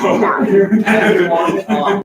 Everyone.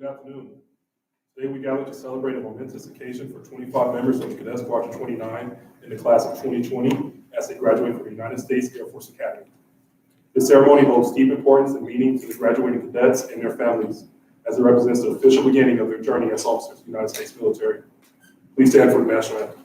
Good afternoon. Today we gather to celebrate a momentous occasion for 25 members of Cadet Squadron 29 in the class of 2020 as they graduate from the United States Air Force Academy. This ceremony holds deep importance and meaning to the graduating cadets and their families, as it represents the official beginning of their journey as officers of the United States military. Please stand for the national anthem.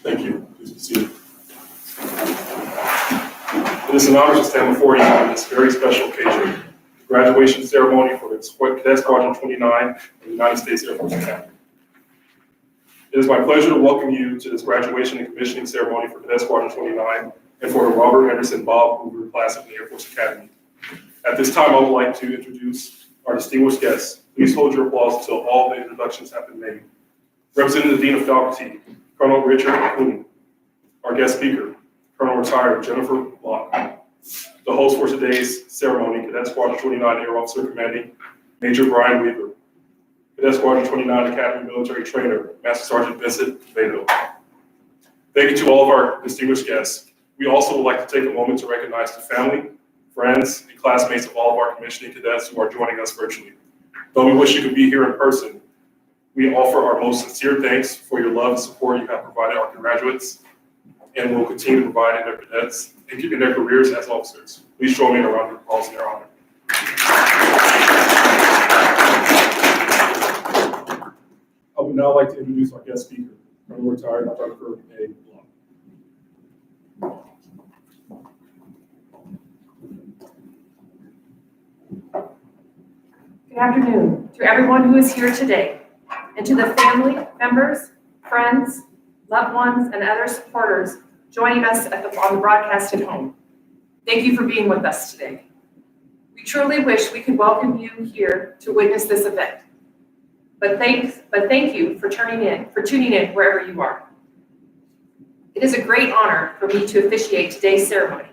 Thank you. Please be seated. It is an honor to stand before you on this very special occasion, the graduation ceremony for the Cadet Squadron 29 of the United States Air Force Academy. It is my pleasure to welcome you to this graduation and commissioning ceremony for Cadet Squadron 29 and for the Robert Henderson Bob Hoover class of the Air Force Academy. At this time, I would like to introduce our distinguished guests. Please hold your applause until all the introductions have been made. Representing the Dean of Faculty, Colonel Richard Clooney. Our guest speaker, Colonel Retired Jennifer Locke. The host for today's ceremony, Cadet Squadron 29 Air Officer Commanding Major Brian Weaver. Cadet Squadron 29 Academy Military Trainer, Master Sergeant Vincent Beto. Thank you to all of our distinguished guests. We also would like to take a moment to recognize the family, friends, and classmates of all of our commissioning cadets who are joining us virtually. Though we wish you could be here in person, we offer our most sincere thanks for your love and support you have provided our graduates and will continue to provide in their cadets and in their careers as officers. Please join me in a round of applause in their honor. I would now like to introduce our guest speaker, Colonel Retired Jennifer A. Locke. Good afternoon to everyone who is here today, and to the family, members, friends, loved ones, and other supporters joining us on the broadcast at home. Thank you for being with us today. We truly wish we could welcome you here to witness this event. But thank you for tuning in wherever you are. It is a great honor for me to officiate today's ceremony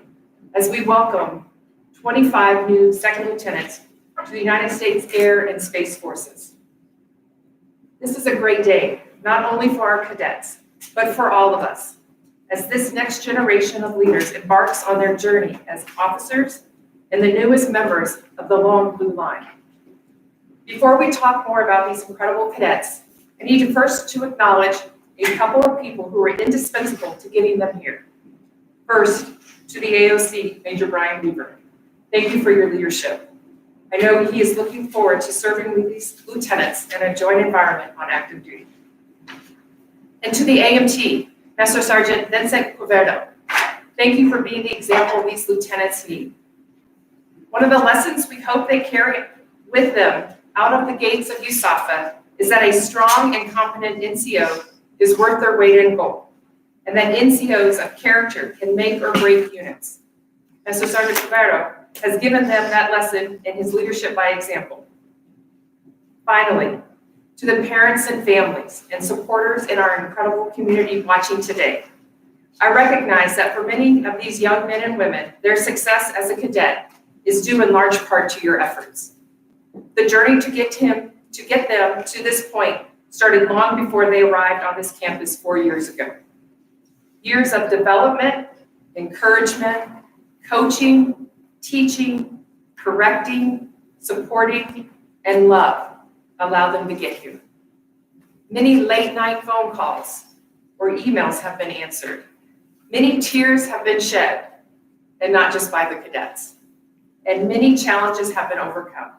as we welcome 25 new second lieutenants to the United States Air and Space Forces. This is a great day, not only for our cadets, but for all of us, as this next generation of leaders embarks on their journey as officers and the newest members of the Long Blue Line. Before we talk more about these incredible cadets, I need to first acknowledge a couple of people who were indispensable to getting them here. First, to the AOC, Major Brian Weaver. Thank you for your leadership. I know he is looking forward to serving with these lieutenants in a joint environment on active duty. And to the AMT, Master Sergeant Vincent Beto. Thank you for being the example these lieutenants need. One of the lessons we hope they carry with them out of the gates of USAF is that a strong and competent NCO is worth their weight in gold, and that NCOs of character can make or break units. Master Sergeant Beto has given them that lesson in his leadership by example. Finally, to the parents and families and supporters in our incredible community watching today, I recognize that for many of these young men and women, their success as a cadet is due in large part to your efforts. The journey to get them to this point started long before they arrived on this campus 4 years ago. Years of development, encouragement, coaching, teaching, correcting, supporting, and love allowed them to get here. Many late-night phone calls or emails have been answered. Many tears have been shed, and not just by the cadets. And many challenges have been overcome.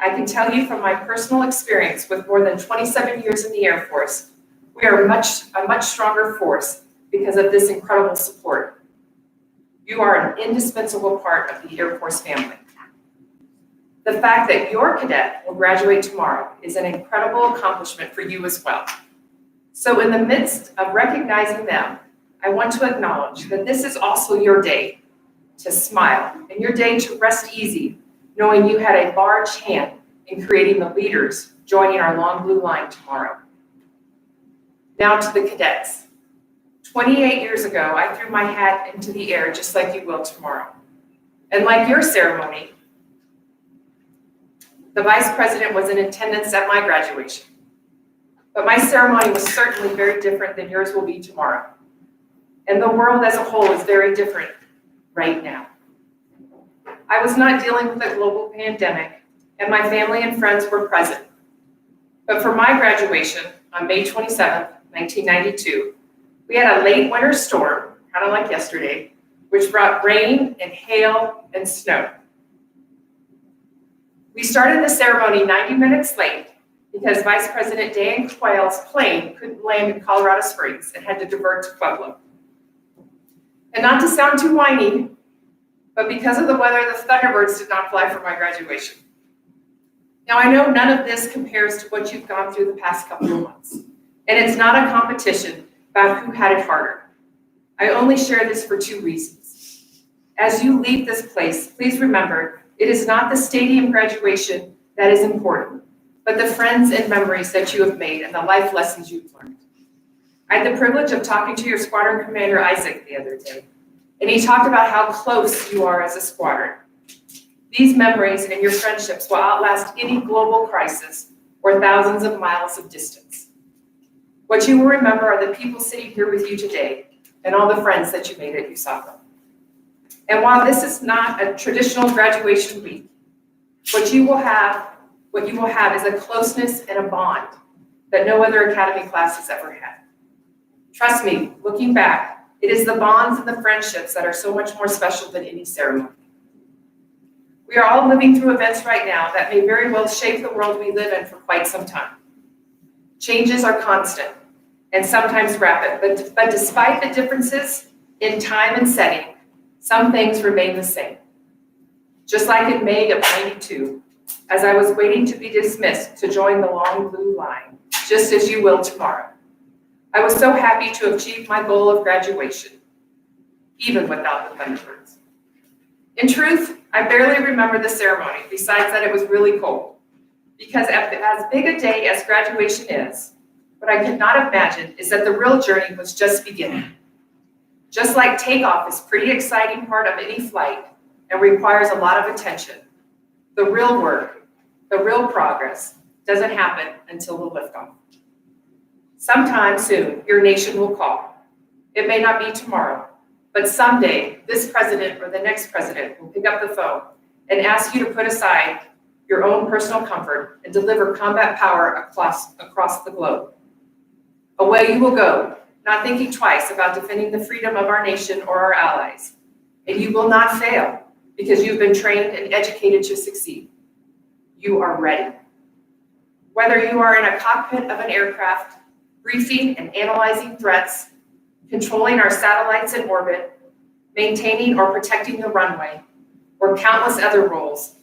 I can tell you from my personal experience with more than 27 years in the Air Force, we are a much stronger force because of this incredible support. You are an indispensable part of the Air Force family. The fact that your cadet will graduate tomorrow is an incredible accomplishment for you as well. So in the midst of recognizing them, I want to acknowledge that this is also your day to smile and your day to rest easy, knowing you had a large hand in creating the leaders joining our long blue line tomorrow. Now to the cadets. 28 years ago, I threw my hat into the air just like you will tomorrow. And like your ceremony, the Vice President was in attendance at my graduation. But my ceremony was certainly very different than yours will be tomorrow. And the world as a whole is very different right now. I was not dealing with a global pandemic, and my family and friends were present. But for my graduation on May 27th, 1992, we had a late winter storm, kind of like yesterday, which brought rain and hail and snow. We started the ceremony 90 minutes late because Vice President Dan Quayle's plane couldn't land in Colorado Springs and had to divert to Pueblo. And not to sound too whiny, but because of the weather, the Thunderbirds did not fly for my graduation. Now, I know none of this compares to what you've gone through the past couple of months, and it's not a competition about who had it harder. I only share this for two reasons. As you leave this place, please remember, it is not the stadium graduation that is important, but the friends and memories that you have made and the life lessons you've learned. I had the privilege of talking to your squadron commander, Isaac, the other day, and he talked about how close you are as a squadron. These memories and your friendships will outlast any global crisis or thousands of miles of distance. What you will remember are the people sitting here with you today and all the friends that you made at USAF. And while this is not a traditional graduation week, what you will have is a closeness and a bond that no other academy class has ever had. Trust me, looking back, it is the bonds and the friendships that are so much more special than any ceremony. We are all living through events right now that may very well shape the world we live in for quite some time. Changes are constant and sometimes rapid, but despite the differences in time and setting, some things remain the same. Just like in May of '92, as I was waiting to be dismissed to join the long blue line, just as you will tomorrow. I was so happy to achieve my goal of graduation, even without the Thunderbirds. In truth, I barely remember the ceremony, besides that it was really cold. Because as big a day as graduation is, what I could not imagine is that the real journey was just beginning. Just like takeoff is a pretty exciting part of any flight and requires a lot of attention, the real work, the real progress doesn't happen until the liftoff. Sometime soon, your nation will call. It may not be tomorrow, but someday this president or the next president will pick up the phone and ask you to put aside your own personal comfort and deliver combat power across the globe. Away you will go, not thinking twice about defending the freedom of our nation or our allies. And you will not fail because you've been trained and educated to succeed. You are ready. Whether you are in a cockpit of an aircraft, briefing and analyzing threats, controlling our satellites in orbit, maintaining or protecting the runway, or countless other roles,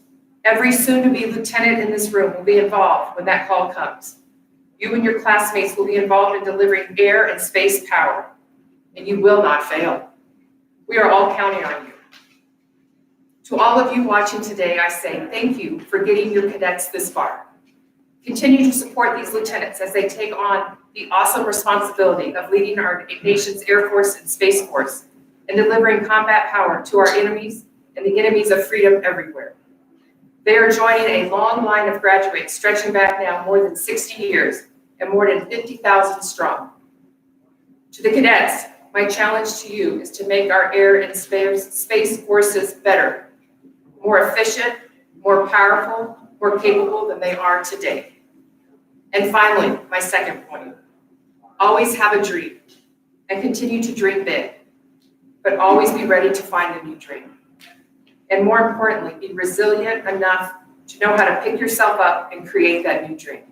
every soon-to-be lieutenant in this room will be involved when that call comes. You and your classmates will be involved in delivering air and space power, and you will not fail. We are all counting on you. To all of you watching today, I say thank you for getting your cadets this far. Continue to support these lieutenants as they take on the awesome responsibility of leading our nation's Air Force and Space Force and delivering combat power to our enemies and the enemies of freedom everywhere. They are joining a long line of graduates stretching back now more than 60 years and more than 50,000 strong. To the cadets, My challenge to you is to make our air and space forces better, more efficient, more powerful, more capable than they are today. And finally, my second point, always have a dream and continue to dream big, but always be ready to find a new dream. And more importantly, be resilient enough to know how to pick yourself up and create that new dream.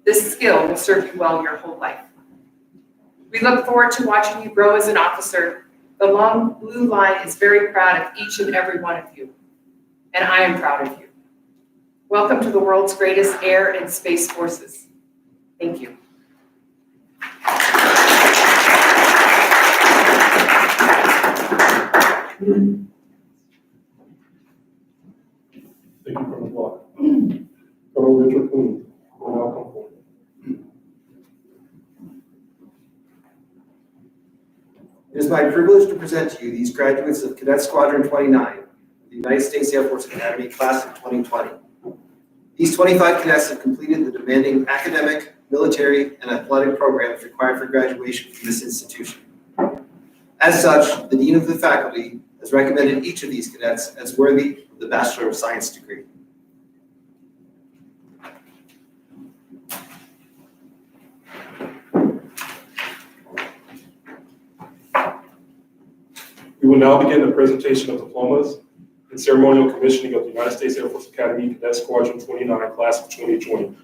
This skill will serve you well your whole life. We look forward to watching you grow as an officer. The long blue line is very proud of each and every one of you, and I am proud of you. Welcome to the world's greatest air and space forces. Thank you. Thank you, Colonel Block. Colonel Richard Queen will now come forward. It is my privilege to present to you these graduates of Cadet Squadron 29, the United States Air Force Academy Class of 2020. These 25 cadets have completed the demanding academic, military, and athletic programs required for graduation from this institution. As such, the Dean of the Faculty has recommended each of these cadets as worthy of the Bachelor of Science degree. We will now begin the presentation of diplomas and ceremonial commissioning of the United States Air Force Academy Cadet Squadron 29 Class of 2020.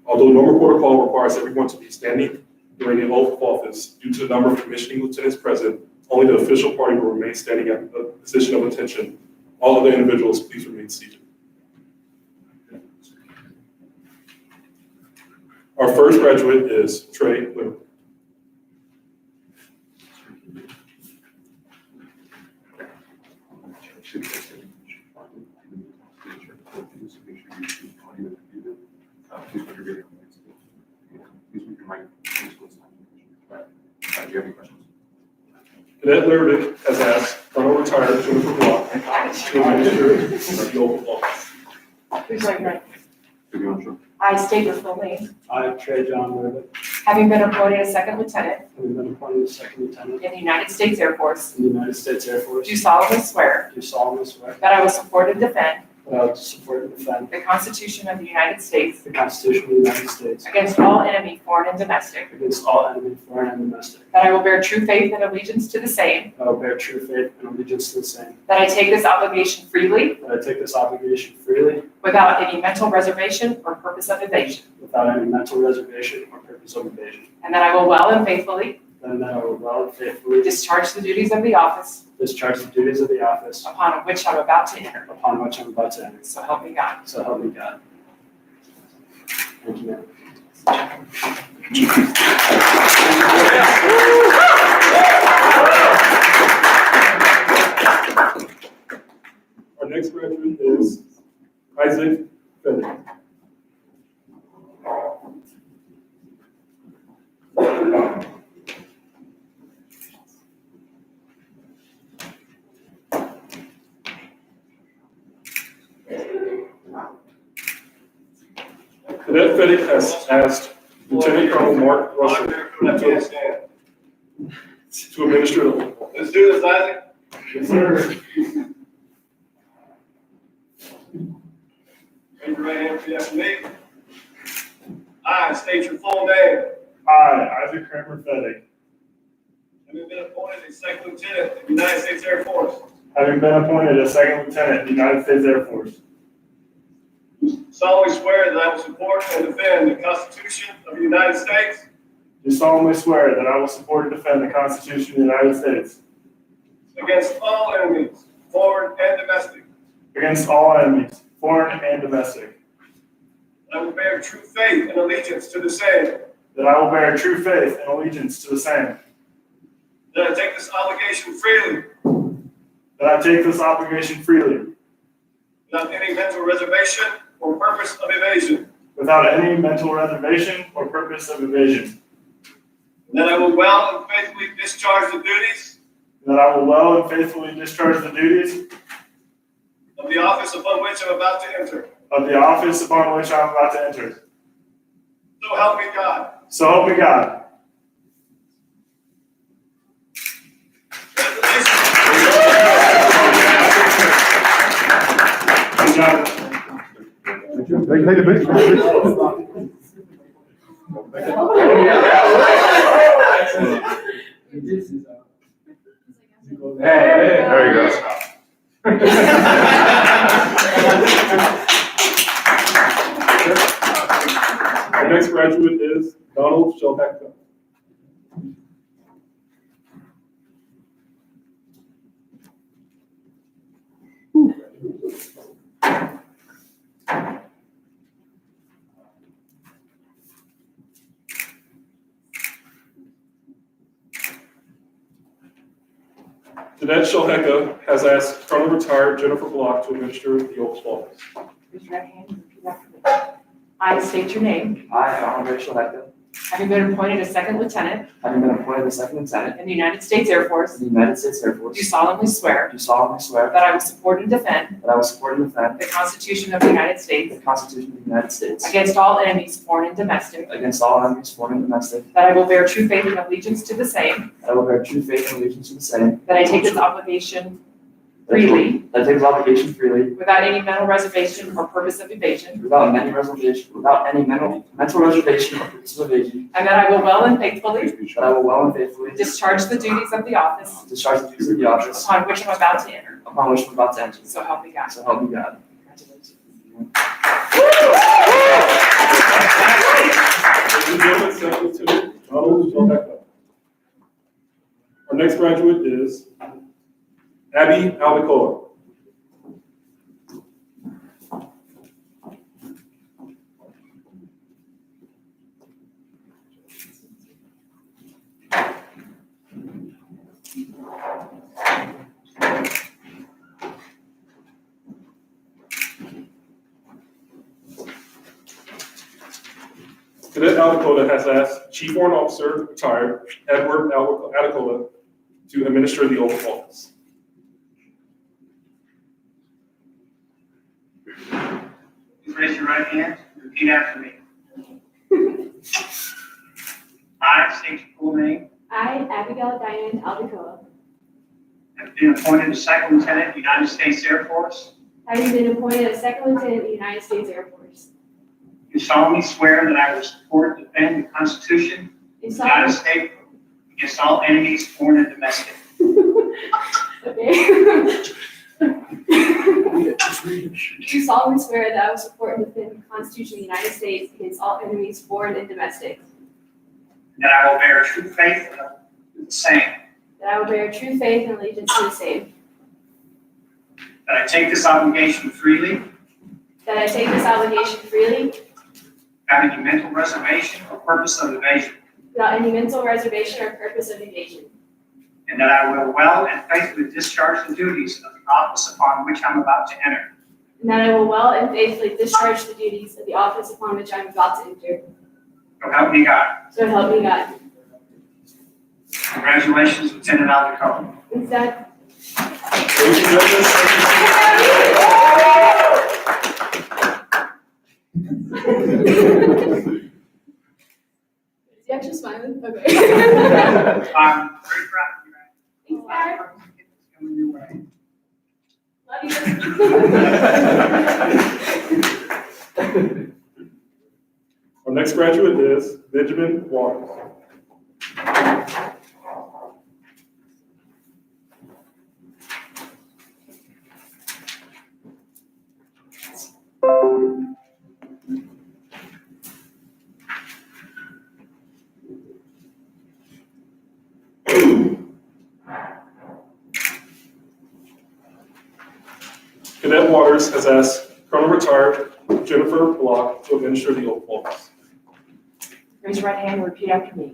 Although normal protocol requires everyone to be standing during the oath of office, due to the number of commissioning lieutenants present, only the official party will remain standing at the position of attention. All other individuals, please remain seated. Our first graduate is Trey Little. Do you have any questions? Cadet Lerdick has asked Colonel Retired Jennifer Block to administer the oath of office. Please raise your right. To be on, sure. I state your full name, I, Trey John Lerdick, having been appointed as second lieutenant having been appointed as second lieutenant in the United States Air Force, in the United States Air Force, do solemnly swear do solemnly swear that I will support and defend that I will support and defend the Constitution of the United States the Constitution of the United States against all enemy, foreign and domestic, against all enemy, foreign and domestic, that I will bear true faith and allegiance to the same, that I will bear true faith and allegiance to the same, that I take this obligation freely that I take this obligation freely without any mental reservation or purpose of evasion, without any mental reservation or purpose of evasion, and that I will well and faithfully and that I will well and faithfully discharge the duties of the office discharge the duties of the office upon which I'm about to enter. upon which I'm about to enter. So help me God. So help me God. Thank you, ma'am. Our next graduate is Isaac Fennick. Cadet Fennick has asked Lieutenant Colonel Mark Russell to administer the oath. Let's do this, Isaac. Yes, sir. Raise your right hand, repeat after me. I state your full name. I, Isaac Kramer Fennick, Having been appointed as second lieutenant in the United States Air Force, having been appointed as second lieutenant in the United States Air Force, solemnly swear that I will support and defend the Constitution of the United States do solemnly swear that I will support and defend the Constitution of the United States against all enemies, foreign and domestic. against all enemies, foreign and domestic, I will bear true faith and allegiance to the same. that I will bear true faith and allegiance to the same, That I take this obligation freely, that I take this obligation freely, without any mental reservation or purpose of evasion. without any mental reservation or purpose of evasion, That I will well and faithfully discharge the duties that I will well and faithfully discharge the duties of the office upon which I'm about to enter. of the office upon which I am about to enter. So help me God. So help me God. got it. Take the picture. There you go. Our next graduate is Donald Shelhecka. Cadet Shelhecka has asked Colonel Retired Jennifer Block to administer the oath of office. Raise your right hand and repeat after me. I state your name, I, Donald Rachel Hector, having been appointed a second lieutenant having been appointed a second lieutenant in the United States Air in Force, the United States Air do Force, solemnly swear do solemnly swear that I will support and defend that I will support and defend the Constitution of the United States the Constitution of the United States against all enemies, foreign and domestic, against all enemies, foreign and domestic, that I will bear true faith and allegiance to the same, that I will bear true faith and allegiance to the same, that I take this obligation freely, that I take this obligation freely, without any mental reservation or purpose of evasion, without any mental reservation or purpose of evasion, and that I will well and faithfully that I will well and faithfully discharge the duties of the office discharge the duties of the office upon which I'm about to enter. upon which I'm about to enter. So help me God. So help me God. Congratulations. Ladies and gentlemen, Second Lieutenant Donald Shelhecka. Our next graduate is Abby Albicola. Cadet Albicola has asked Chief Warrant Officer, retired, Edward Albicola, to administer the oath of office. Please raise your right hand and repeat after me. I state your full name, I, Abigail Diamond Albicola, have been appointed a second lieutenant, United States Air Force. having been appointed a second lieutenant in the United States Air Force, Do solemnly swear that I will support and defend the Constitution do of the United solemnly, States against all enemies, foreign and domestic. okay. Do solemnly swear that I will support and defend the Constitution of the United States against all enemies, foreign and domestic, And that I will bear true faith and the same. that I will bear true faith and allegiance to the same, That I take this obligation freely, that I take this obligation freely, without any mental reservation or purpose of evasion. without any mental reservation or purpose of evasion, And that I will well and faithfully discharge the duties of the office upon which I'm about to enter. and that I will well and faithfully discharge the duties of the office upon which I am about to enter. So help me God. So help me God. Congratulations, Lieutenant Albicola. Is that Ladies and gentlemen, Is he actually smiling? Okay. I'm very proud of you. Thanks, Dad. It's coming your way. Love you. our next graduate is Benjamin Waters. Cadet Waters has asked Colonel Retired Jennifer Block to administer the oath of office. Raise your right hand and repeat after me.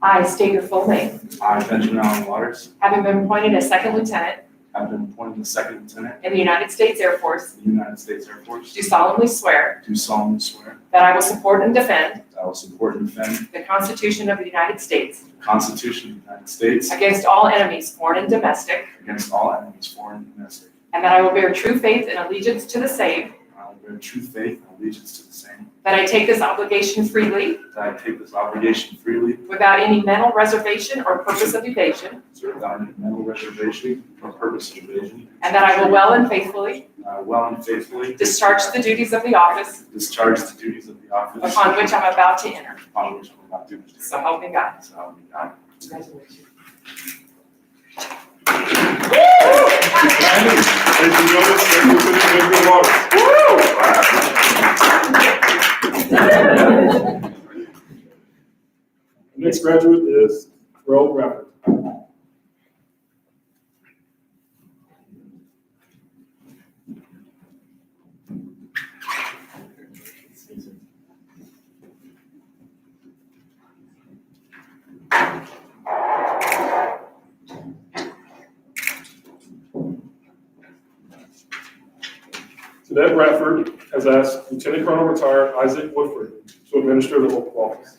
I state your full name, I, Benjamin Allen Waters, having been appointed a second lieutenant have been appointed a second lieutenant in the United States Air Force, in the United States Air Force. do solemnly swear Do solemnly swear that I will support and defend that I will support and defend the Constitution of the United States the Constitution of the United States against all enemies, foreign and domestic, against all enemies, foreign and domestic. and that I will bear true faith and allegiance to the same, And I will bear true faith and allegiance to the same, that I take this obligation freely that I take this obligation freely without any mental reservation or purpose of evasion, without any mental reservation or purpose of evasion. and that I will well and faithfully Well and faithfully discharge the duties of the office discharge the duties of the office upon which I'm about to enter. upon which I'm about to enter. So help me God. So help me God. Congratulations. Ladies and gentlemen, Second Lieutenant Benjamin Waters. The next graduate is Terrell Bradford. Cadet Bradford has asked Lieutenant Colonel Retired Isaac Woodford to administer the oath of office.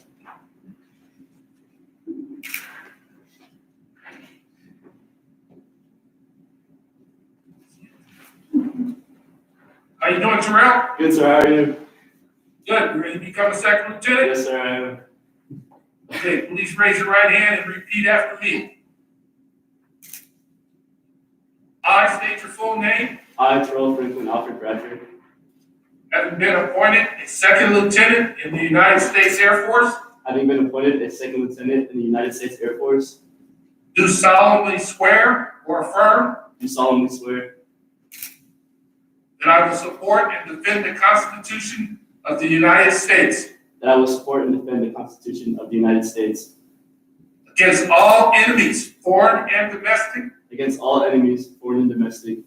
How you doing, Terrell? Good, sir. How are you? Good. You ready to become a second lieutenant? Yes, sir. I am. Okay, please raise your right hand and repeat after me. I state your full name, I, Terrell Franklin Alfred Bradford, having been appointed a second lieutenant in the United States Air Force, having been appointed a second lieutenant in the United States Air Force, do solemnly swear or affirm do solemnly swear that I will support and defend the Constitution of the United States that I will support and defend the Constitution of the United States against all enemies, foreign and domestic, against all enemies, foreign and domestic,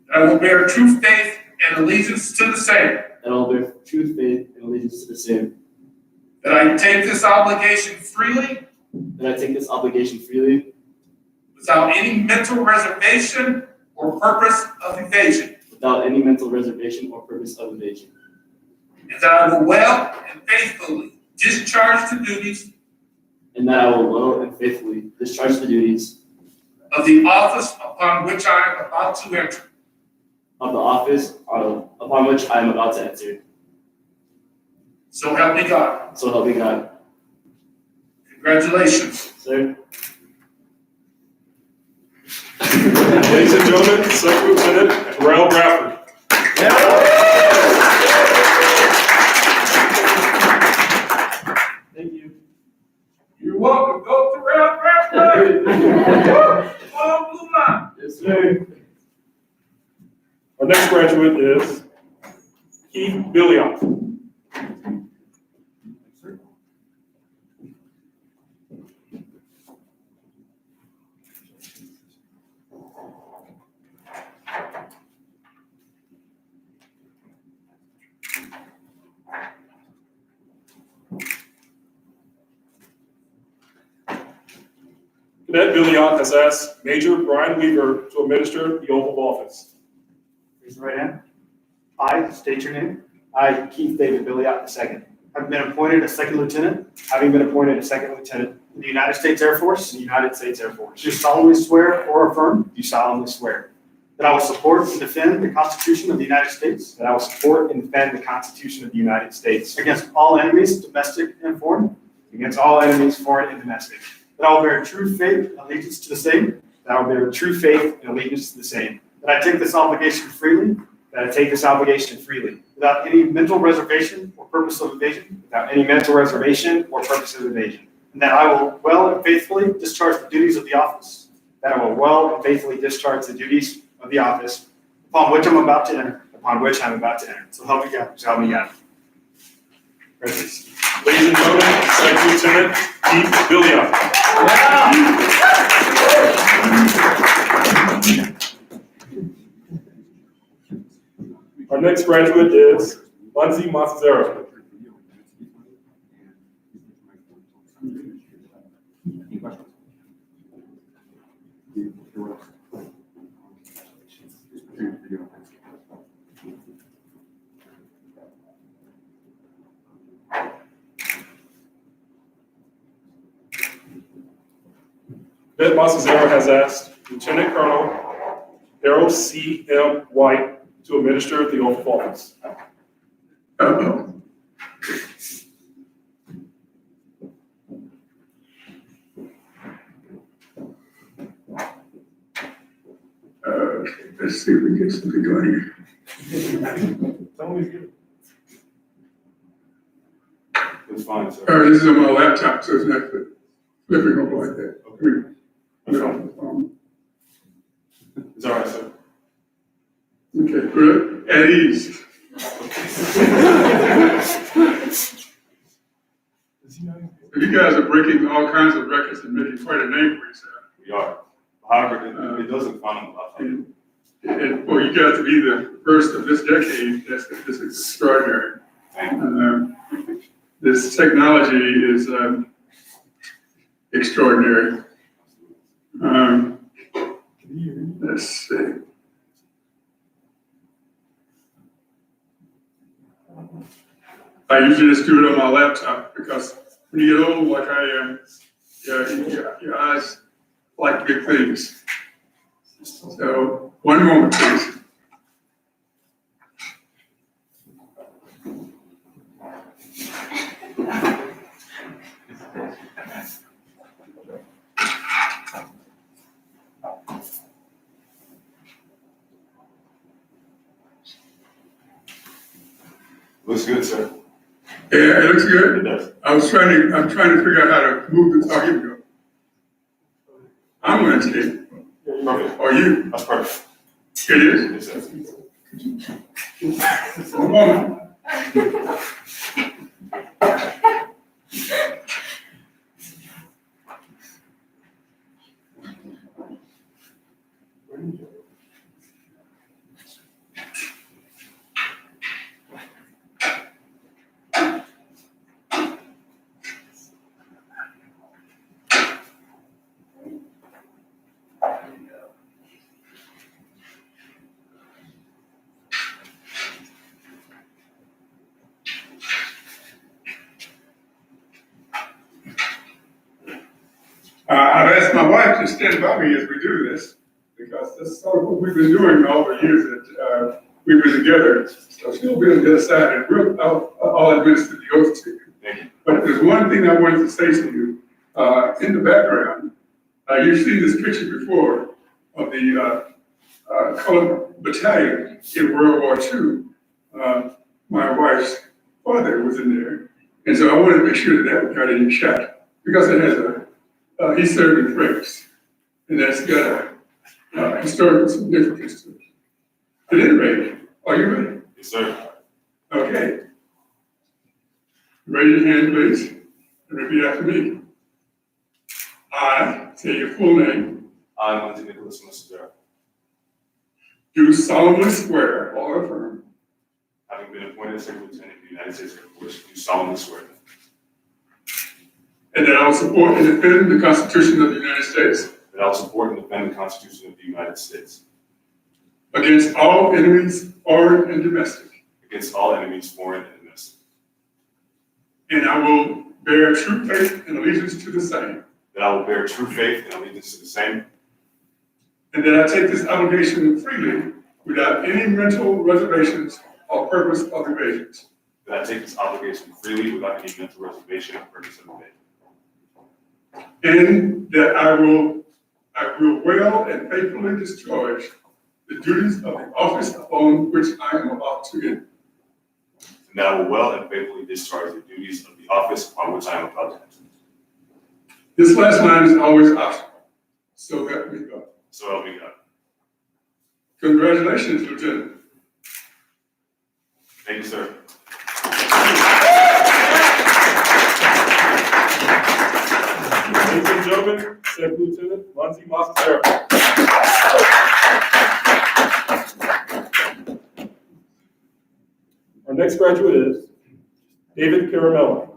that I will bear true faith and allegiance to the same, that I will bear true faith and allegiance to the same, that I take this obligation freely that I take this obligation freely without any mental reservation or purpose of evasion, without any mental reservation or purpose of evasion, and that I will well and faithfully discharge the duties and that I will well and faithfully discharge the duties of the office upon which I am about to enter. of the office upon which I am about to enter. So help me God. So help me God. Congratulations. Sir? Ladies and gentlemen, Second Lieutenant Terrell Bradford. Thank you. You're welcome. Go Terrell Bradford. Come on, Blue Line. Yes, sir. Our next graduate is Keith Billiot. Cadet Billiot has asked Major Brian Weaver to administer the oath of office. Raise your right hand. I state your name. I, Keith David Billiot II, have been appointed a second lieutenant. Having been appointed a second lieutenant in the United States Air Force. In the United States Air Force. Do solemnly swear or affirm. Do solemnly swear that I will support and defend the Constitution of the United States. That I will support and defend the Constitution of the United States against all enemies, domestic and foreign. Against all enemies, foreign and domestic. That I will bear true faith and allegiance to the same. That I will bear true faith and allegiance to the same. That I take this obligation freely. That I take this obligation freely, without any mental reservation or purpose of evasion. Without any mental reservation or purpose of evasion. And that I will well and faithfully discharge the duties of the office. That I will well and faithfully discharge the duties of the office upon which I'm about to enter. Upon which I'm about to enter. So help me God. So help me God. Congratulations. Ladies and gentlemen, Second Lieutenant Keith Billiot. Our next graduate is Lindsay Mazzaro. Cadet Mazzaro has asked Lieutenant Colonel Harold C. M. White to administer the oath of office. see if we get something going. Always good. It's fine, sir. This is on my laptop, so it's not flipping over like that. Okay. Okay, It's all right, sir. good. At ease. You guys are breaking all kinds of records and making quite a name for yourself. We are. However, it doesn't fun on the left. And for you guys to be the first of this decade, this is extraordinary. This technology is extraordinary. Let's see. I usually just do it on my laptop because when you get old like I am, your eyes like big things. So, one moment, please. Looks good, sir. Yeah, it looks good. It does. I'm trying to figure out how to move the, oh, here we go. I'm gonna take, Perfect. or you, That's perfect. it is. Yes, sir. One moment. I've asked my wife to stand by me as we do this, because that's sort of what we've been doing all the years that we've been together. So she'll be on the other side, and I'll administer the oath to you. Thank you. But there's one thing I wanted to say to you. In the background, you've seen this picture before of the colored battalion in World War II. My wife's father was in there, and so I wanted to make sure that got any shot, because it has he served in France, and that's got a historical significance to it. At any rate, are you ready? Yes, sir. Okay. Raise your hand, please, and repeat after me. I, say your full name, I, Monty Nicholas Mr. do solemnly swear or affirm Having been appointed Second Lieutenant of the United States Air Force, do solemnly swear and that I will support and defend the Constitution of the United States that I will support and defend the Constitution of the United States against all enemies, foreign and domestic, against all enemies, foreign and domestic, and I will bear true faith and allegiance to the same, that I will bear true faith and allegiance to the same, and that I take this obligation freely without any mental reservations or purpose of evasions, that I take this obligation freely without any mental reservation or purpose of evasion, and that I will well and faithfully discharge the duties of the office upon which I am about to enter. and that I will well and faithfully discharge the duties of the office upon which I am about to enter. This last line is always optional, so help me God. So help me God. Congratulations, Lieutenant. Thank you, sir. Ladies and gentlemen, Second Lieutenant Monty Mascaro. Our next graduate is David Caramello.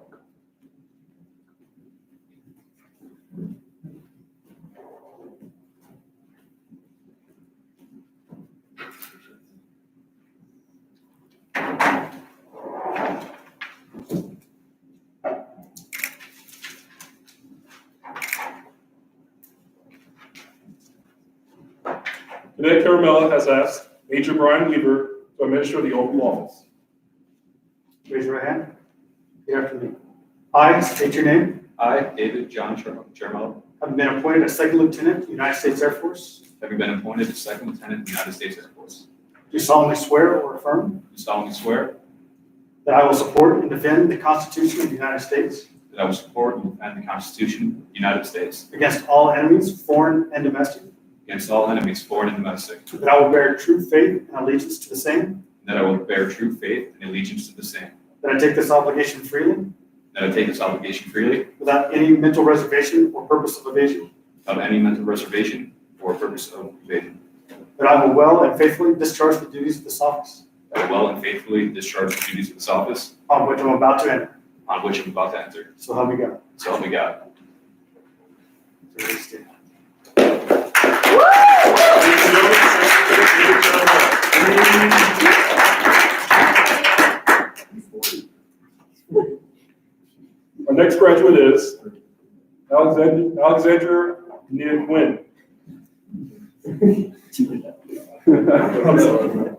Cadet Caramella has asked Major Brian Weaver to administer the oath of office. Raise your right hand. Repeat after me. I state your name. I, David John Chermel, having been appointed a second lieutenant in the United States Air Force, having been appointed a second lieutenant in the United States Air Force, do solemnly swear or affirm do solemnly swear that I will support and defend the Constitution of the United States that I will support and defend the Constitution of the United States against all enemies, foreign and domestic, against all enemies, foreign and domestic, that I will bear true faith and allegiance to the same, and that I will bear true faith and allegiance to the same, that I take this obligation freely that I take this obligation freely without any mental reservation or purpose of evasion, without any mental reservation or purpose of evasion, that I will well and faithfully discharge the duties of this office that I will well and faithfully discharge the duties of this office on which I'm about to enter. on which I'm about to enter. So help me God. So help me God. Please stand. Our next graduate is Alexander Nia Quinn. I'm sorry.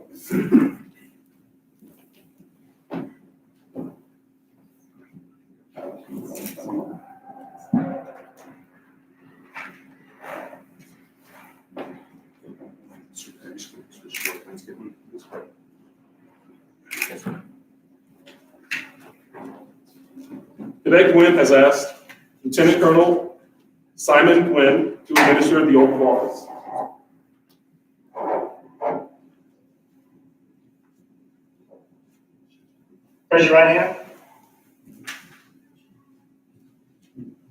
Cadet Quinn has asked Lieutenant Colonel Simon Quinn to administer the oath of office. Raise your right hand.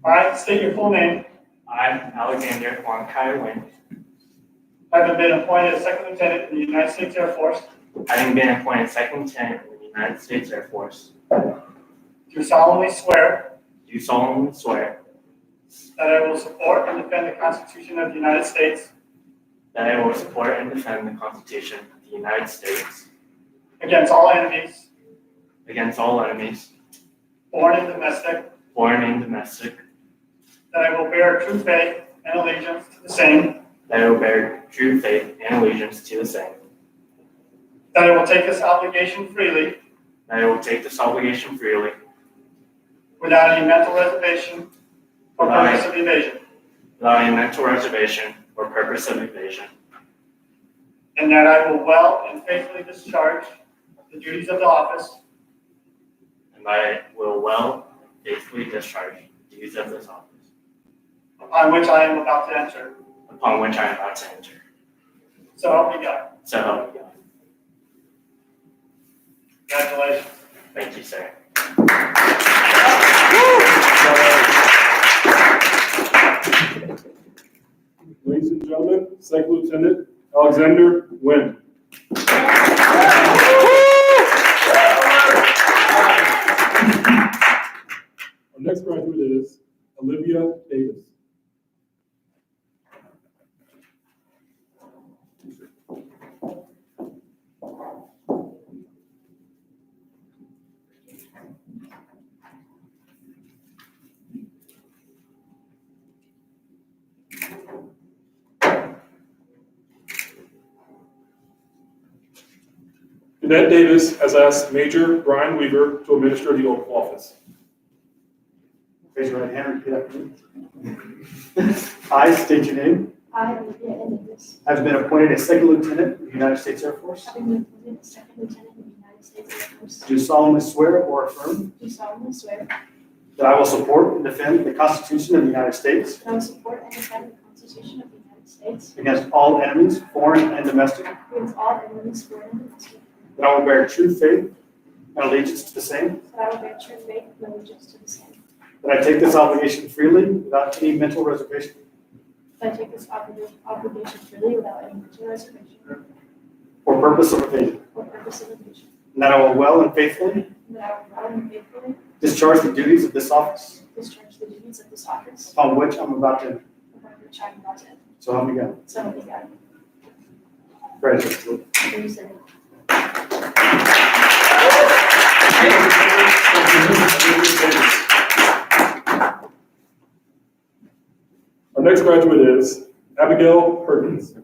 I state your full name. I, Alexander Huang Kai Wen, Having been appointed a second lieutenant in the United States Air Force, having been appointed second lieutenant in the United States Air Force, do solemnly swear do solemnly swear that I will support and defend the Constitution of the United States that I will support and defend the Constitution of the United States against all enemies, against all enemies, foreign and domestic, foreign and domestic, that I will bear true faith and allegiance to the same, that I will bear true faith and allegiance to the same, that I will take this obligation freely that I will take this obligation freely without any mental reservation or purpose of evasion, without any mental reservation or purpose of evasion, and that I will well and faithfully discharge the duties of the office and that I will well and faithfully discharge the duties of this office upon which I am about to enter. upon which I am about to enter. So help me God. So help me God. Congratulations. Thank you, sir. Ladies and gentlemen, Second Lieutenant Alexander Nguyen. Our next graduate is Olivia Davis. Cadet Davis has asked Major Brian Weaver to administer the oath of office. Raise your right hand and repeat after me. I state your name. I, Olivia Davis, Have been appointed a second lieutenant in the United States Air Force. having been appointed a second lieutenant in the United States Air Force, Do solemnly swear or affirm do solemnly swear that I will support and defend the Constitution of the United States that I will support and defend the Constitution of the United States against all enemies, foreign and domestic, against all enemies, foreign and domestic, that I will bear true faith and allegiance to the same, that I will bear true faith and allegiance to the same, that I take this obligation freely without any mental reservation that I take this obligation freely without any mental reservation or purpose of evasion, or purpose of evasion, and that I will well and faithfully and that I will well and faithfully discharge the duties of this office discharge the duties of this office upon which I'm about to enter. upon which I am about to enter. So help me God. So help me God. Congratulations. Please, sir. Our next graduate is Abigail Perkins.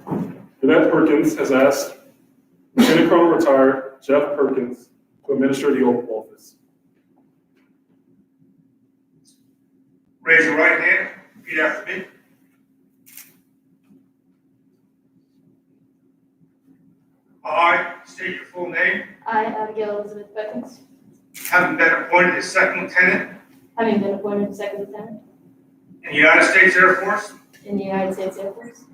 Cadet Perkins has asked Lieutenant Colonel Retired Jeff Perkins to administer the oath of office. Raise your right hand, repeat after me. I state your full name, I, Abigail Elizabeth Perkins, having been appointed as second lieutenant having been appointed second lieutenant in the United States Air Force, in the United States Air Force,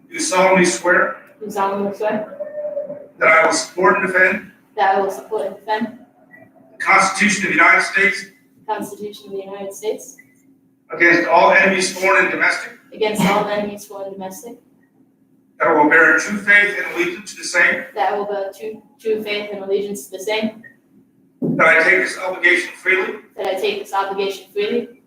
do solemnly swear do solemnly swear that I will support and defend that I will support and defend the Constitution of the United States the Constitution of the United States against all enemies, foreign and domestic, against all enemies, foreign and domestic, that I will bear true faith and allegiance to the same, that I will bear true faith and allegiance to the same, that I take this obligation freely, that I take this obligation freely,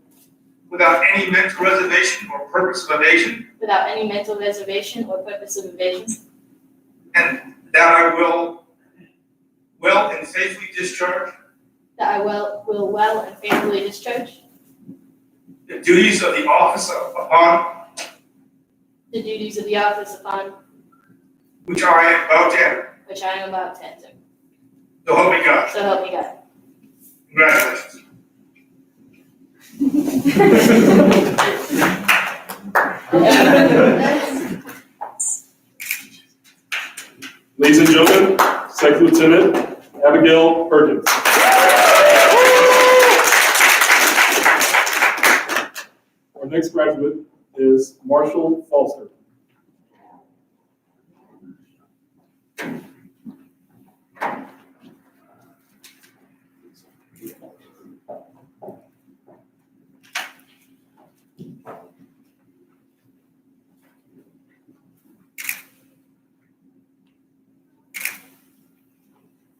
without any mental reservation or purpose of evasion, without any mental reservation or purpose of evasion, and that I will well and faithfully discharge that I will well and faithfully discharge the duties of the office upon the duties of the office upon which I am about to enter. which I am about to enter. So help me God. So help me God. Congratulations. Ladies and gentlemen, Second Lieutenant Abigail Perkins. Our next graduate is Marshall Foster.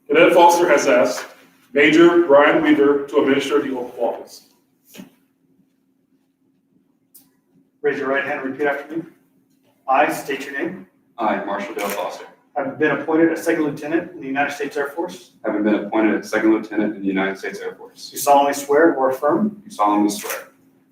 Cadet Foster has asked Major Brian Weaver to administer the oath of office. Raise your right hand and repeat after me. I state your name. I, Marshall Dale Foster, Have been appointed a second lieutenant in the United States Air Force. having been appointed a second lieutenant in the United States Air Force, Do solemnly swear or affirm do solemnly swear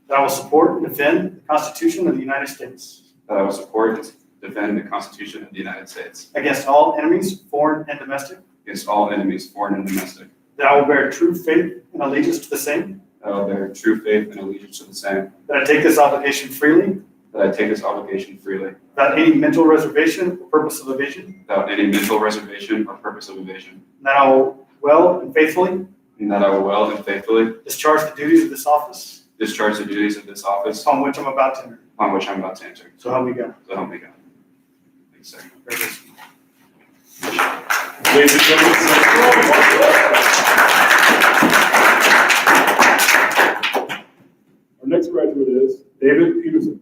that I will support and defend the Constitution of the United States that I will support and defend the Constitution of the United States against all enemies, foreign and domestic, against all enemies, foreign and domestic, that I will bear true faith and allegiance to the same, that I will bear true faith and allegiance to the same, that I take this obligation freely, that I take this obligation freely, without any mental reservation or purpose of evasion, without any mental reservation or purpose of evasion, and that I will well and faithfully and that I will well and faithfully discharge the duties of this office discharge the duties of this office upon which I'm about to enter. upon which I'm about to enter. So help me God. So help me God. Thanks, sir. Ladies and gentlemen, our next graduate is David Peterson.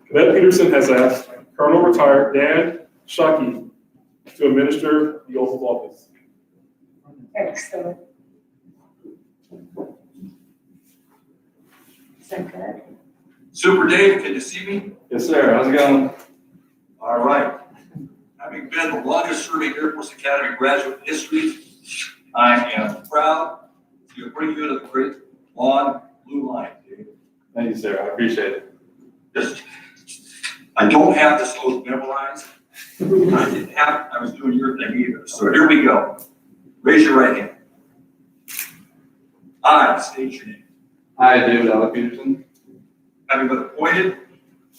Cadet Peterson has asked Colonel Retired Dan Shockey to administer the oath of office. Excellent. Is that good? Super Dave, can you see me? Yes, sir. How's it going? All right. Having been the longest serving Air Force Academy graduate in history, I am proud to bring you to the great long blue line, Dave. Thank you, sir. I appreciate it. I don't have this oath memorized. I was doing your thing either. So here we go. Raise your right hand. I state your name. Hi, David Alec Peterson. Having been appointed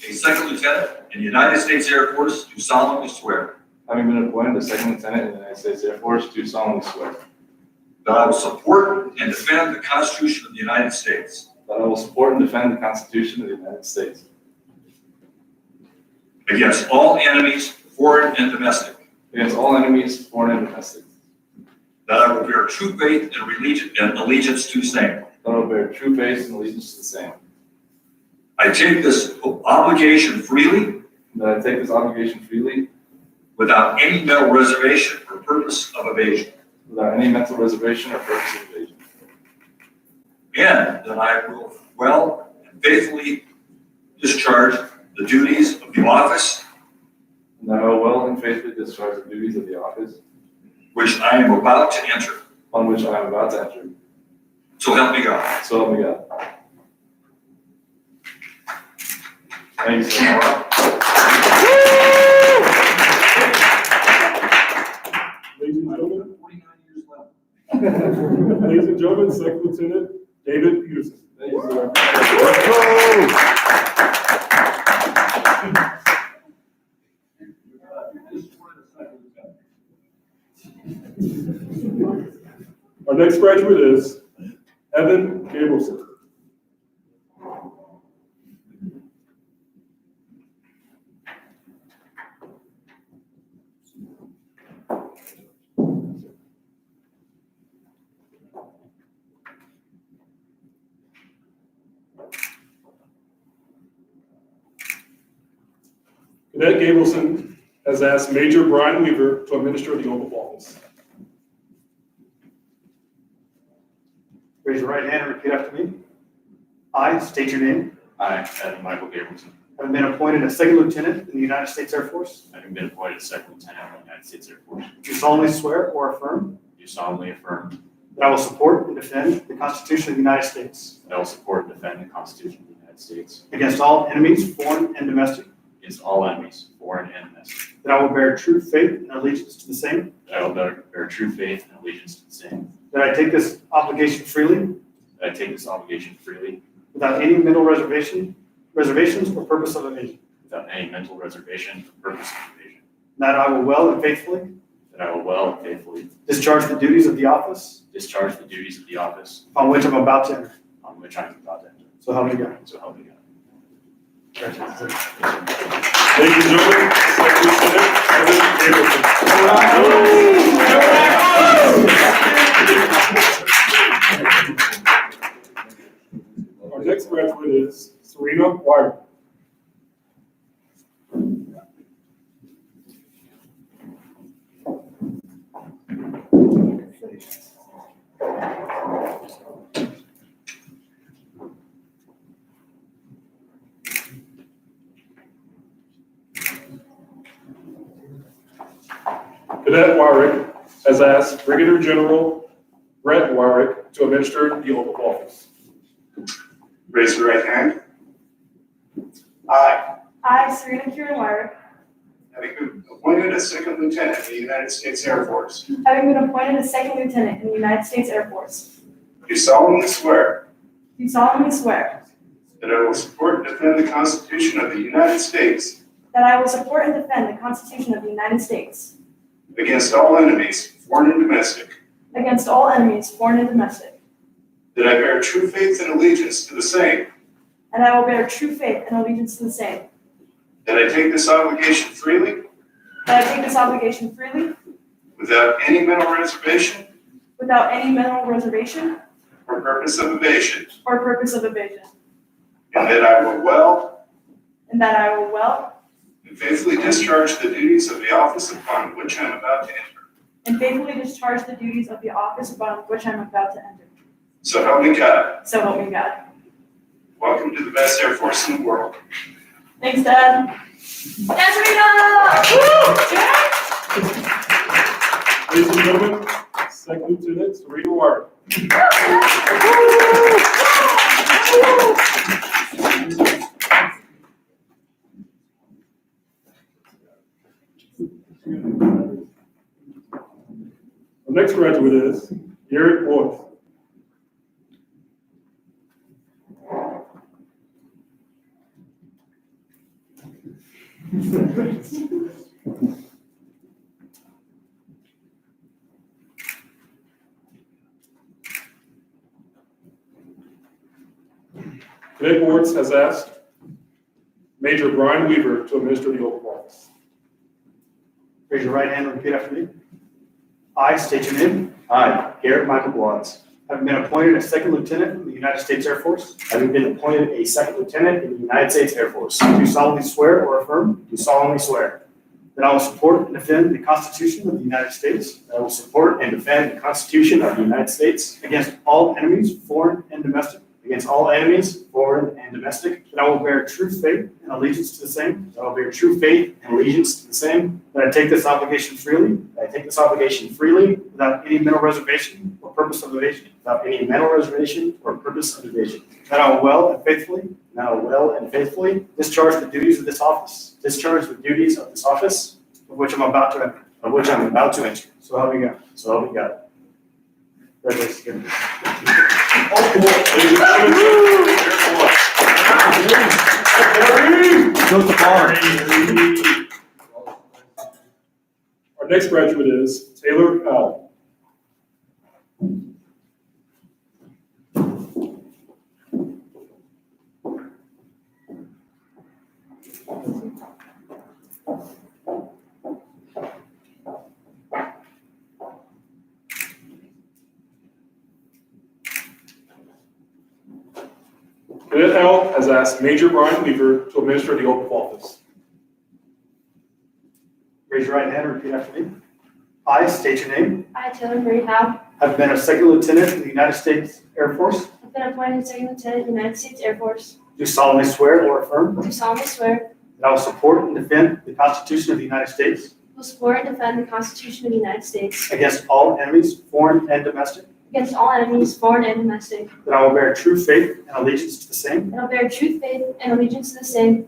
a second lieutenant in the United States Air Force, do solemnly swear Having been appointed a second lieutenant in the United States Air Force, do solemnly swear that I will support and defend the Constitution of the United States that I will support and defend the Constitution of the United States against all enemies, foreign and domestic, against all enemies, foreign and domestic, that I will bear true faith and allegiance to the same. that I will bear true faith and allegiance to the same, I take this obligation freely, that I take this obligation freely, without any mental reservation or purpose of evasion, without any mental reservation or purpose of evasion. And that I will well and faithfully discharge the duties of the office And that I will well and faithfully discharge the duties of the office which I am about to enter. on which I am about to enter. So help me God. So help me God. Thank you so much. Ladies and gentlemen, 49 years left. ladies and gentlemen, Second Lieutenant David Peterson. Thank you, sir. Our next graduate is Evan Gabrielson. Cadet Gabrielson has asked Major Brian Weaver to administer the oath of office. Raise your right hand and repeat after me. I state your name. I, Evan Michael Gabrielson, Have been appointed a second lieutenant in the United States Air Force. having been appointed second lieutenant in the United States Air Force, Do solemnly swear or affirm do solemnly affirm that I will support and defend the Constitution of the United States that I will support and defend the Constitution of the United States against all enemies, foreign and domestic. against all enemies, foreign and domestic, That I will bear true faith and allegiance to the same. that I will bear true faith and allegiance to the same, That I take this obligation freely, that I take this obligation freely without any mental reservations or purpose of evasion. without any mental reservation or purpose of evasion, That I will well and faithfully that I will well and faithfully discharge the duties of the office discharge the duties of the office on which I'm about to enter. on which I am about to enter. So help me God. So help me God. Ladies and gentlemen, Second Lieutenant Evan Gabrielson. Our next graduate is Serena Wyrick. Cadet Wyrick has asked Brigadier General Brett Wyrick to administer the oath of office. Raise your right hand. I, Serena Kieran Wyrick, Having been appointed a second lieutenant in the United States Air Force, having been appointed a second lieutenant in the United States Air Force, do solemnly swear do solemnly swear that I will support and defend the Constitution of the United States that I will support and defend the Constitution of the United States against all enemies, foreign and domestic, against all enemies, foreign and domestic, that I bear true faith and allegiance to the same, and I will bear true faith and allegiance to the same, that I take this obligation freely that I take this obligation freely without any mental reservation without any mental reservation or purpose of evasion, or purpose of evasion, and that I will well and that I will well and faithfully discharge the duties of the office upon which I am about to enter. and faithfully discharge the duties of the office upon which I am about to enter. So help me God. So help me God. Welcome to the best Air Force in the world. Thanks, Dad. Yes, Ladies and gentlemen, Second Lieutenant Serena Wyrick. Our next graduate is Garrett Boyce. Cadet Boards has asked Major Brian Weaver to administer the oath of office. Raise your right hand and repeat after me. I state your name. I, Garrett Michael Blatz, Have been appointed a second lieutenant in the United States Air Force. having been appointed a second lieutenant in the United States Air Force, Do solemnly swear or affirm do solemnly swear that I will support and defend the Constitution of the United States that I will support and defend the Constitution of the United States against all enemies, foreign and domestic, against all enemies, foreign and domestic, that I will bear true faith and allegiance to the same, that I will bear true faith and allegiance to the same, that I take this obligation freely that I take this obligation freely without any mental reservation or purpose of evasion, without any mental reservation or purpose of evasion, that I will well and faithfully and I will well and faithfully discharge the duties of this office, discharge the duties of this office of which I'm about to enter. of which I'm about to enter. So help me God. So help me God. Congratulations. Goes the bar. Our next graduate is Taylor L. Cadet L has asked Major Brian Weaver to administer the oath of office. Raise your right hand and repeat after me. I state your name. I, Taylor Marie Howe, Have been a second lieutenant in the United States Air Force. have been appointed second lieutenant in the United States Air Force. Do solemnly swear or affirm Do solemnly swear that I will support and defend the Constitution of the United States will support and defend the Constitution of the United States against all enemies, foreign and domestic. against all enemies, foreign and domestic. That I will bear true faith and allegiance to the same. And I will bear true faith and allegiance to the same.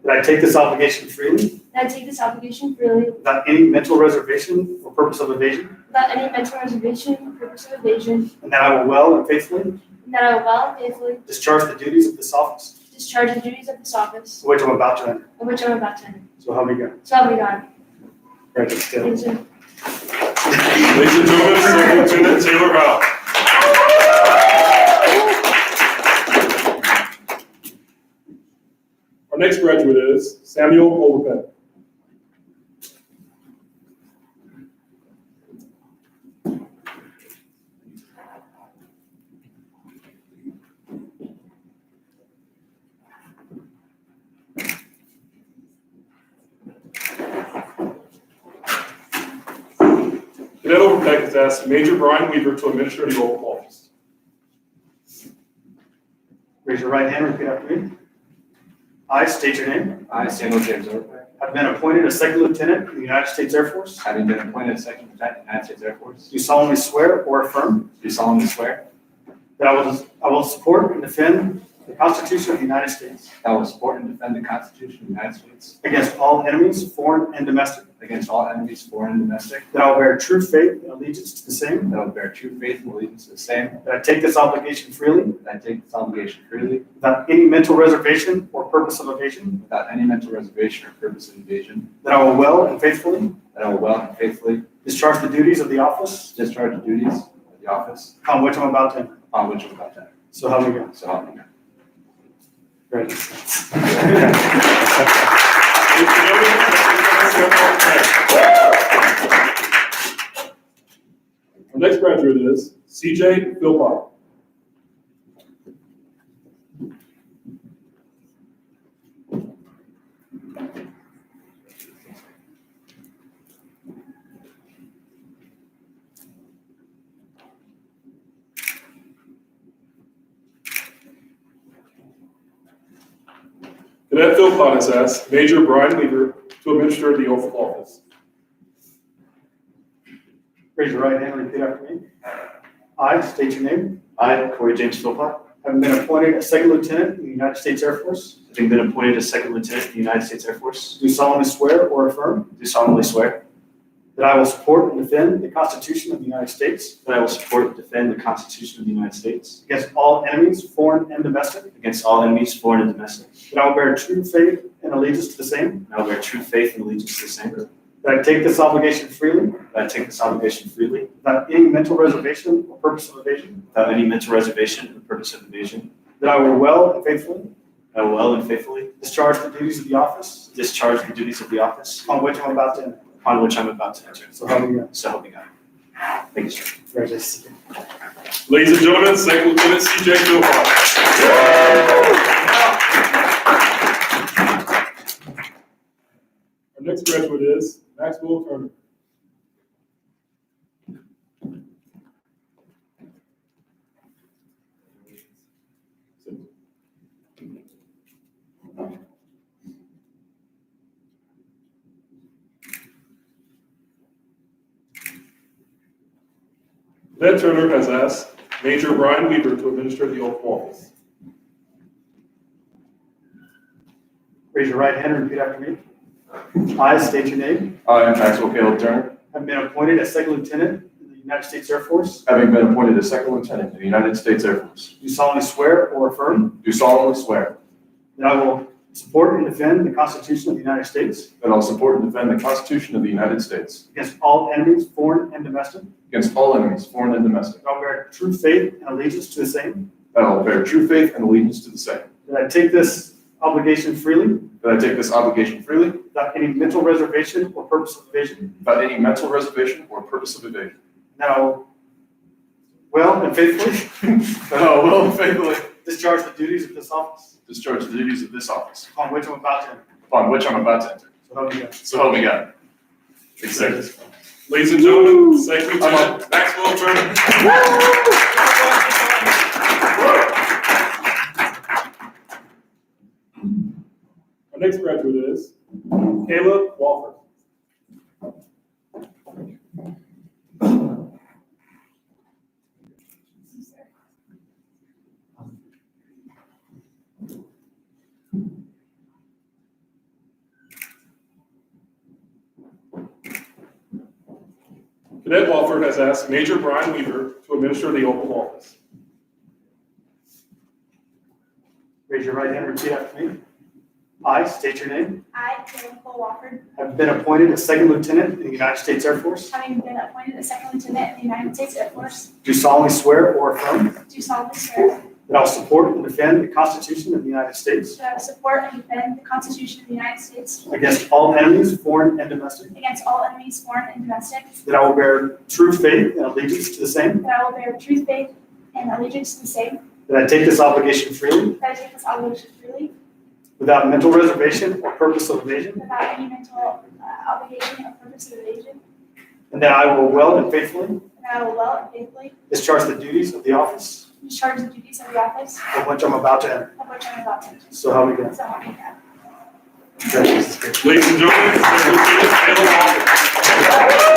That I take this obligation freely And I take this obligation freely without any mental reservation or purpose of evasion. without any mental reservation or purpose of evasion. And that I will well and faithfully And that I will well and faithfully discharge the duties of this office discharge the duties of this office of which I'm about to enter. of which I'm about to enter. So help me God. So help me God. Congratulations. Thank you. Ladies and gentlemen, Second Lieutenant Taylor L. Our next graduate is Samuel Overbeck. Cadet Overbeck has asked Major Brian Weaver to administer the oath of office. Raise your right hand and repeat after me. I state your name. I, Samuel James Overbeck, Have been appointed a second lieutenant in the United States Air Force. having been appointed second lieutenant in the United States Air Force, Do solemnly swear or affirm do solemnly swear that I will support and defend the Constitution of the United States that I will support and defend the Constitution of the United States against all enemies, foreign and domestic. against all enemies, foreign and domestic, That I will bear true faith and allegiance to the same. that I will bear true faith and allegiance to the same, That I take this obligation freely that I take this obligation freely without any mental reservation or purpose of evasion. without any mental reservation or purpose of evasion, That I will well and faithfully that I will well and faithfully discharge the duties of the office discharge the duties of the office upon which I'm about to enter. upon which I'm about to enter. So help me God. So help me God. Congratulations. Our next graduate is CJ Philpott. Cadet Philpott has asked Major Brian Weaver to administer the oath of office. Raise your right hand and repeat after me. I state your name. I, Corey James Philpott, Having been appointed a second lieutenant in the United States Air Force. having been appointed a second lieutenant in the United States Air Force, Do solemnly swear or affirm do solemnly swear that I will support and defend the Constitution of the United States that I will support and defend the Constitution of the United States against all enemies, foreign and domestic. against all enemies, foreign and domestic, That I will bear true faith and allegiance to the same. and I will bear true faith and allegiance to the same, That I take this obligation freely that I take this obligation freely without any mental reservation or purpose of evasion. without any mental reservation or purpose of evasion, That I will well and faithfully I will well and faithfully discharge the duties of the office discharge the duties of the office upon which I'm about to enter. upon which I'm about to enter. So help me God. So help me God. Thank you, sir. Congratulations. Ladies and gentlemen, Second Lieutenant CJ Philpott. Our next graduate is Maxwell Turner. Cadet Turner has asked Major Brian Weaver to administer the oath of office. Raise your right hand and repeat after me. I state your name. I, Maxwell Caleb Turner, Have been appointed as second lieutenant in the United States Air Force. having been appointed as second lieutenant in the United States Air Force, Do solemnly swear or affirm do solemnly swear that I will support and defend the Constitution of the United States that I will support and defend the Constitution of the United States against all enemies, foreign and domestic. against all enemies, foreign and domestic, That I will bear true faith and allegiance to the same. that I will bear true faith and allegiance to the same, That I take this obligation freely that I take this obligation freely without any mental reservation or purpose of evasion. without any mental reservation or purpose of evasion, That I will well and faithfully that I will well and faithfully discharge the duties of this office discharge the duties of this office upon which I'm about to enter. upon which I'm about to enter. So help me God. So help me God. Accept. Ladies and gentlemen, Second Lieutenant Maxwell Turner. Our next graduate is Kayla Walford. Cadet Walford has asked Major Brian Weaver to administer the oath of office. Raise your right hand and repeat after me. I state your name. I, Caleb Wofford, Have been appointed as second lieutenant in the United States Air Force. having been appointed as second lieutenant in the United States Air Force, Do solemnly swear or affirm do solemnly swear that I will support and defend the Constitution of the United States that I will support and defend the Constitution of the United States against all enemies, foreign and domestic. against all enemies, foreign and domestic, That I will bear true faith and allegiance to the same. that I will bear true faith and allegiance to the same, That I take this obligation freely that I take this obligation freely without mental reservation or purpose of evasion. without any mental obligation or purpose of evasion, And that I will well and faithfully and I will well and faithfully discharge the duties of the office discharge the duties of the office of which I'm about to enter. of which I am about to enter. So help me God. So help me God. Congratulations. Ladies and gentlemen, Second Lieutenant Kayla Walford.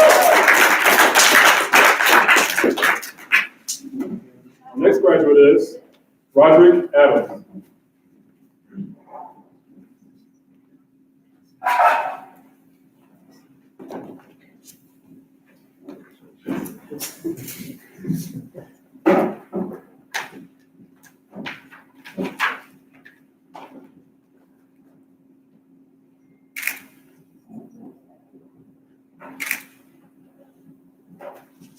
Our next graduate is Roderick Adams.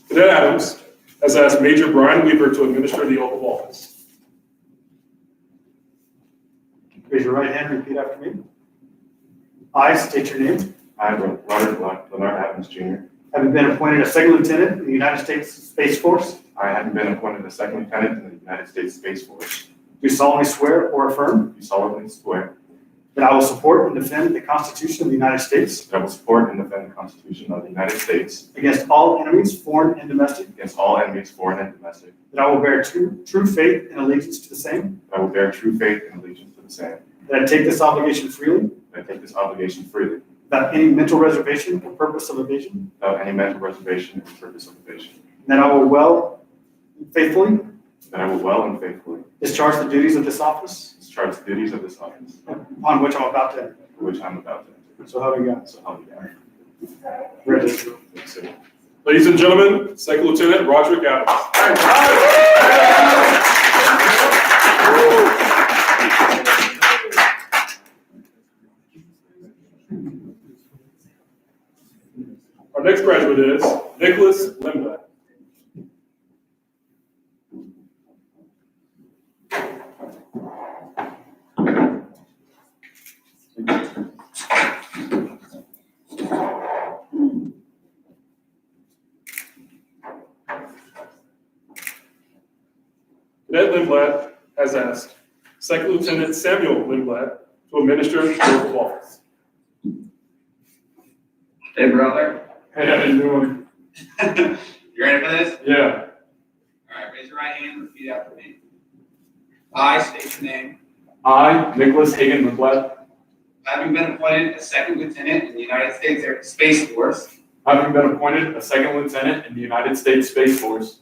Cadet Adams has asked Major Brian Weaver to administer the oath of office. Raise your right hand and repeat after me. I state your name. I, Robert Leonard Adams Jr., Having been appointed as second lieutenant in the United States Space Force, I have been appointed as second lieutenant in the United States Space Force, do solemnly swear or affirm do solemnly swear that I will support and defend the Constitution of the United States that I will support and defend the Constitution of the United States against all enemies, foreign and domestic. against all enemies, foreign and domestic, That I will bear true faith and allegiance to the same. that I will bear true faith and allegiance to the same, That I take this obligation freely that I take this obligation freely without any mental reservation or purpose of evasion. without any mental reservation or purpose of evasion, And that I will well and faithfully that I will well and faithfully discharge the duties of this office discharge the duties of this office upon which I'm about to enter. for which I'm about to enter. So help me God. So help me God. Congratulations. Thanks, sir. Ladies and gentlemen, Second Lieutenant Roderick Adams. Our next graduate is Nicholas Lindblad. Cadet Lindblad has asked Second Lieutenant Samuel Lindblad to administer the oath of office. Hey, brother. Hey, how you doing? You ready for this? Yeah. All right, raise your right hand and repeat after me. I state your name. I, Nicholas Hagan McLeod, Having been appointed a second lieutenant in the United States Air Space Force, having been appointed a second lieutenant in the United States Space Force,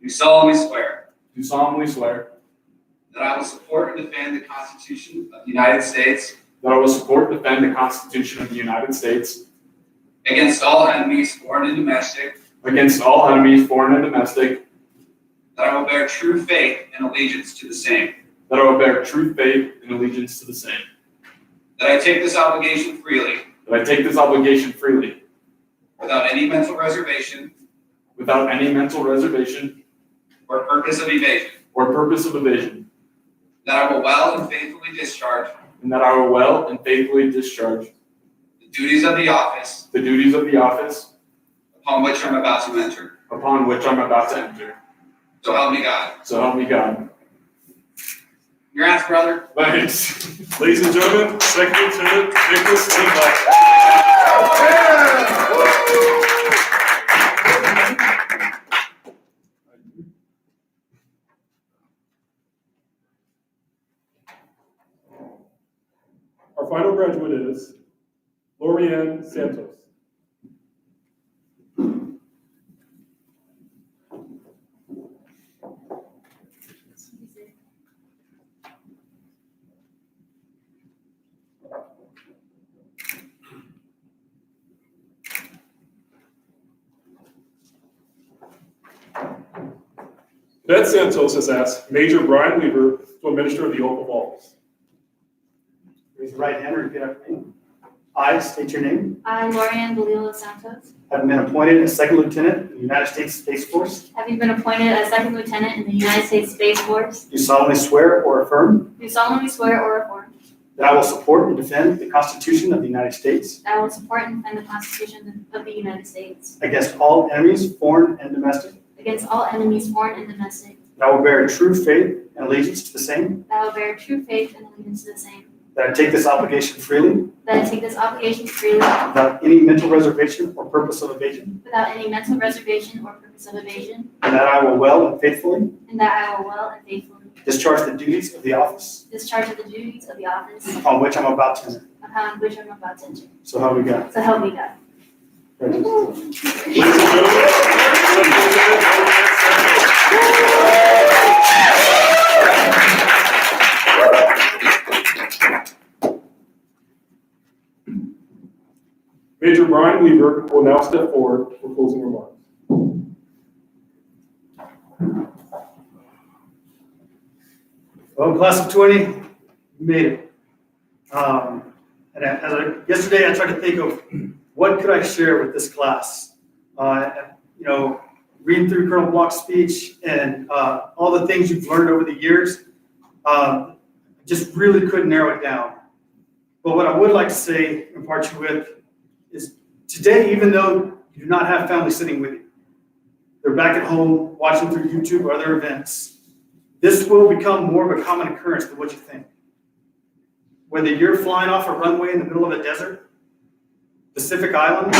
do solemnly swear do solemnly swear that I will support and defend the Constitution of the United States that I will support and defend the Constitution of the United States against all enemies, foreign and domestic, against all enemies, foreign and domestic, that I will bear true faith and allegiance to the same, that I will bear true faith and allegiance to the same, that I take this obligation freely that I take this obligation freely without any mental reservation without any mental reservation or purpose of evasion, or purpose of evasion, that I will well and faithfully discharge and that I will well and faithfully discharge the duties of the office the duties of the office upon which I'm about to enter. upon which I'm about to enter. So help me God. So help me God. Congrats, brother. Thanks. Ladies and gentlemen, Second Lieutenant Nicholas Lindblad. Our final graduate is Lorianne Santos. Cadet Santos has asked Major Brian Weaver to administer the oath of office. Raise your right hand and repeat after me. I state your name. I, Lorianne Belilo Santos, Having been appointed a second lieutenant in the United States Space Force, having been appointed a second lieutenant in the United States Space Force, do solemnly swear or affirm do solemnly swear or affirm that I will support and defend the Constitution of the United States that I will support and defend the Constitution of the United States against all enemies, foreign and domestic, against all enemies, foreign and domestic, that I will bear true faith and allegiance to the same, that I will bear true faith and allegiance to the same, that I take this obligation freely that I take this obligation freely without any mental reservation or purpose of evasion, without any mental reservation or purpose of evasion, and that I will well and faithfully and that I will well and faithfully discharge the duties of the office discharge of the duties of the office upon which I'm about to enter. upon which I'm about to enter. So help me God. So help me God. Ladies and gentlemen, Second Lieutenant Major Brian Weaver will now step forward for closing remarks. Well, class of 20, you made it. Yesterday I tried to think of what could I share with this class. Reading through Colonel Block's speech and all the things you've learned over the years, just really couldn't narrow it down. But what I would like to say, impart you with, is today, even though you do not have family sitting with you, they're back at home watching through YouTube or other events, this will become more of a common occurrence than what you think. Whether you're flying off a runway in the middle of a desert, Pacific Island,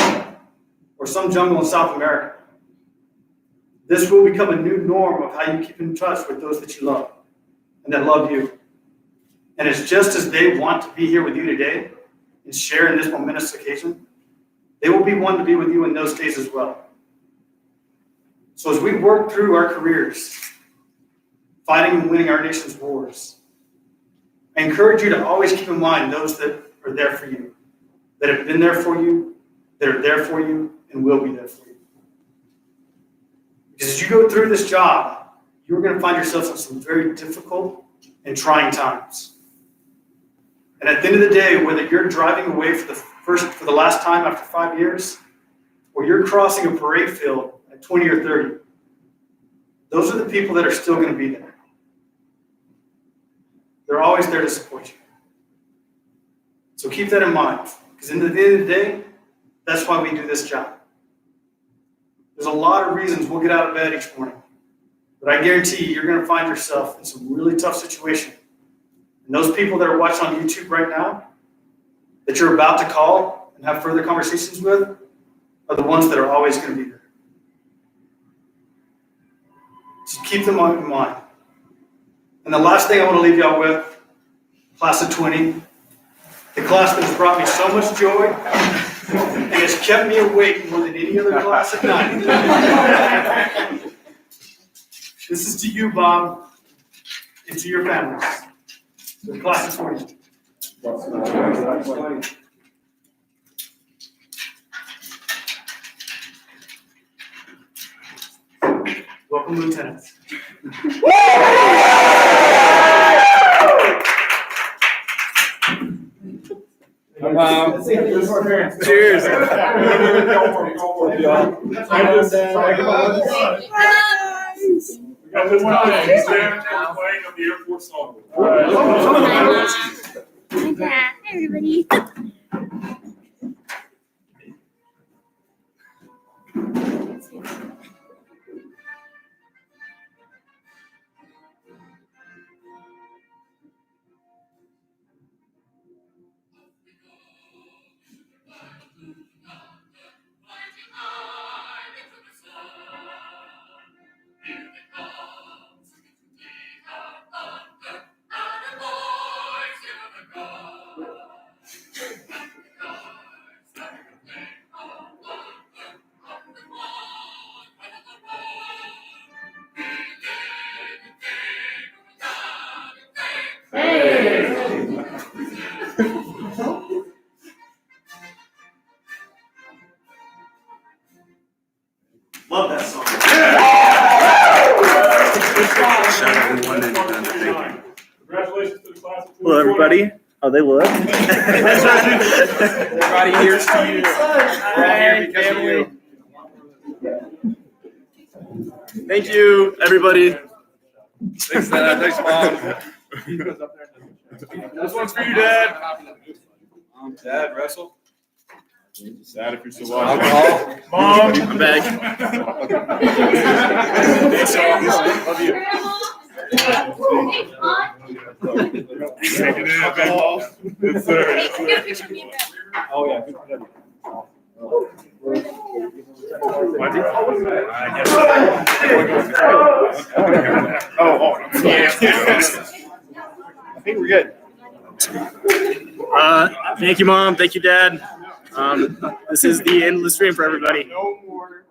or some jungle in South America, this will become a new norm of how you keep in touch with those that you love and that love you. And it's just as they want to be here with you today and share in this momentous occasion, they will be one to be with you in those days as well. So as we work through our careers, fighting and winning our nation's wars, I encourage you to always keep in mind those that are there for you, that have been there for you, that are there for you, and will be there for you. Because as you go through this job, you're going to find yourselves in some very difficult and trying times. And at the end of the day, whether you're driving away for the last time after 5 years, or you're crossing a parade field at 20 or 30, those are the people that are still going to be there. They're always there to support you. So keep that in mind, because at the end of the day, that's why we do this job. There's a lot of reasons we'll get out of bed each morning, but I guarantee you're going to find yourself in some really tough situation. And those people that are watching on YouTube right now, that you're about to call and and have further conversations with are the ones that are always going to be there. Just keep them in mind. And the last thing I want to leave y'all with, class of 20, the class that has brought me so much joy and has kept me awake more than any other class at night. This is to you, Bob, and to your families. The class of 20. Welcome, lieutenants. Cheers. We got this one. He's there playing on the Air Force song. Hi, everybody. Love that song. Shout out everyone and thank you. Congratulations to the class of 2020. Hello, everybody. Oh, they look. Everybody here's to you. We're all here because of you. Thank you, everybody. Thanks, Dad. Thanks, Mom. This one's for you, Dad. Dad, Russell. Dad, if you're still watching. Mom. I'm back. Thanks, all. Love you. Take it in, alcohol. Yes, sir. Yes, sir. Oh, yeah. Good for them. I think we're good. Thank you, Mom. Thank you, Dad. This is the end of the stream for everybody. No more.